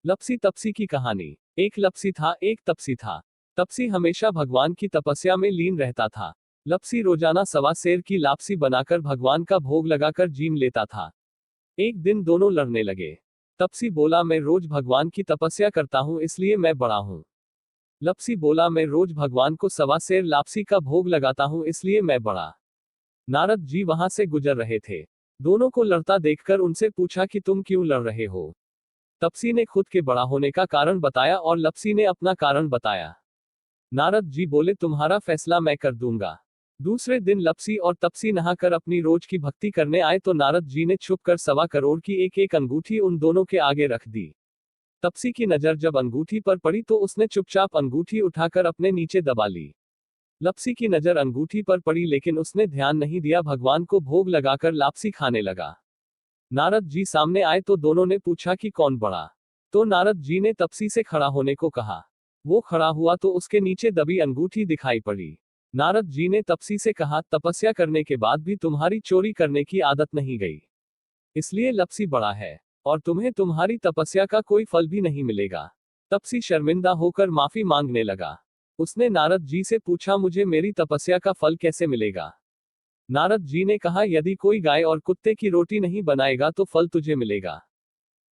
लपसी तपसी की कहानी। एक लपसी था, एक तपसी था। तपसी हमेशा भगवान की तपस्या में लीन रहता था। लपसी रोजाना सवा सेर की लापसी बनाकर भगवान का भोग लगाकर जीम लेता था। एक दिन दोनों लड़ने लगे। तपसी बोला, मैं रोज भगवान की तपस्या करता हूं इसलिए मैं बड़ा हूं। लपसी बोला, मैं रोज भगवान को सवा सेर लापसी का भोग लगाता हूं इसलिए मैं बड़ा। नारद जी वहां से गुजर रहे थे। दोनों को लड़ता देखकर उनसे पूछा कि तुम क्यों लड़ रहे हो। तपसी ने खुद के बड़ा होने का कारण बताया और लपसी ने अपना कारण बताया। नारद जी बोले, तुम्हारा फैसला मैं कर दूंगा। दूसरे दिन लपसी और तपसी नहाकर अपनी रोज की भक्ति करने आए तो नारद जी ने छुपकर 1.25 करोड़ की एक एक अंगूठी उन दोनों के आगे रख दी। तपसी की नजर जब अंगूठी पर पड़ी तो उसने चुपचाप अंगूठी उठाकर अपने नीचे दबा ली। लपसी की नजर अंगूठी पर पड़ी लेकिन उसने ध्यान नहीं दिया, भगवान को भोग लगाकर लापसी खाने लगा। नारद जी सामने आए तो दोनों ने पूछा कि कौन बड़ा। तो नारद जी ने तपसी से खड़ा होने को कहा। वो खड़ा हुआ तो उसके नीचे दबी अंगूठी दिखाई पड़ी। नारद जी ने तपसी से कहा, तपस्या करने के बाद भी तुम्हारी चोरी करने की आदत नहीं गई, इसलिए लपसी बड़ा है और तुम्हें तुम्हारी तपस्या का कोई फल भी नहीं मिलेगा। तपसी शर्मिंदा होकर माफी मांगने लगा। उसने नारद जी से पूछा, मुझे मेरी तपस्या का फल कैसे मिलेगा। नारद जी ने कहा, यदि कोई गाय और कुत्ते की रोटी नहीं बनाएगा तो फल तुझे मिलेगा।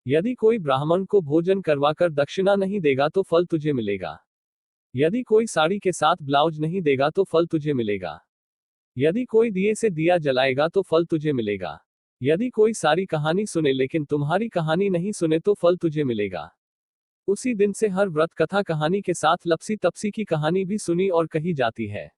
यदि कोई ब्राह्मण को भोजन करवाकर दक्षिणा नहीं देगा तो फल तुझे मिलेगा। यदि कोई साड़ी के साथ ब्लाउज नहीं देगा तो फल तुझे मिलेगा। यदि कोई दिए से दिया जलाएगा तो फल तुझे मिलेगा। यदि कोई सारी कहानी सुने लेकिन तुम्हारी कहानी नहीं सुने तो फल तुझे मिलेगा। उसी दिन से हर व्रत कथा कहानी के साथ लपसी तपसी की कहानी भी सुनी और कही जाती है।